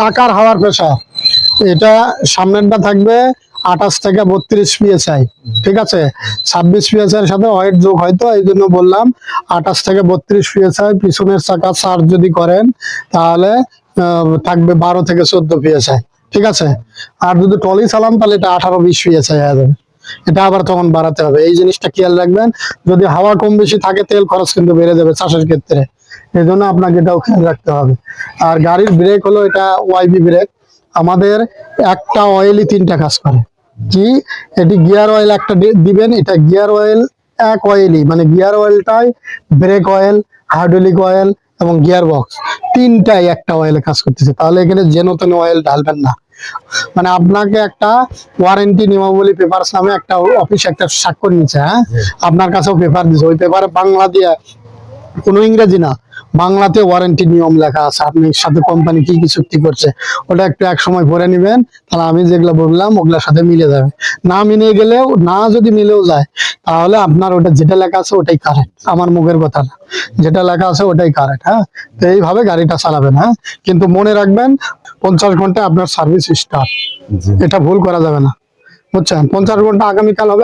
টাকার হাওয়ার প্রেসার। এটা সামনেরটা থাকবে 28 থেকে 32 PSI, ঠিক আছে। 26 PSI এর সাথে ওয়েট যোগ হয়তো, এই জন্য বললাম 28 থেকে 32 PSI। পিছনের চাকা চার্জ যদি করেন তাহলে থাকবে 12 থেকে 14 PSI, ঠিক আছে। আর যদি টলি চালান তাহলে এটা 18-20 PSI হয়ে যাবে। এটা আবার তখন বাড়াতে হবে, এই জিনিসটা খেয়াল রাখবেন। যদি হাওয়া কম বেশি থাকে তেল খরচ কিন্তু বেড়ে যাবে চাষের ক্ষেত্রে, এই জন্য আপনাকে এটাও খেয়াল রাখতে হবে। আর গাড়ির ব্রেক হলো এটা ওয়াইবি ব্রেক। আমাদের একটা অয়েলই 3টা কাজ করে। কি, এটি গিয়ার অয়েল একটা দিবেন, এটা গিয়ার অয়েল এক অয়েলই, মানে গিয়ার অয়েলটাই ব্রেক অয়েল, হাইড্রোলিক অয়েল এবং গিয়ার বক্স 3টাই একটা অয়েলে কাজ করতেছে। তাহলে এখানে যেন তেন অয়েল ঢালবেন না। মানে আপনাকে একটা ওয়ারেন্টি নিয়মাবলী পেপারস নামে একটা অফিস একটা স্বাক্ষর নিচ্ছে, হ্যাঁ, আপনার কাছেও পেপার দিচ্ছে। ওই পেপারে বাংলা দিয়ে, কোনো ইংরেজি না, বাংলাতে ওয়ারেন্টি নিয়ম লেখা আছে, আপনি সাথে কোম্পানি কি কি চুক্তি করছে ওটা একটু এক সময় পড়ে নিবেন। তাহলে আমি যেগুলো বললাম ওগুলোর সাথে মিলে যাবে। না মিলে গেলেও, না যদি মিলেও যায়, তাহলে আপনার ওটা যেটা লেখা আছে ওটাই কারেক্ট, আমার মুখের কথা না, যেটা লেখা আছে ওটাই কারেক্ট। হ্যাঁ, তো এইভাবে গাড়িটা চালাবেন। হ্যাঁ, কিন্তু মনে রাখবেন 50 ঘন্টা আপনার সার্ভিস স্টার্ট, এটা ভুল করা যাবে না, বুঝছেন। 50 ঘন্টা আগামীকাল হবে।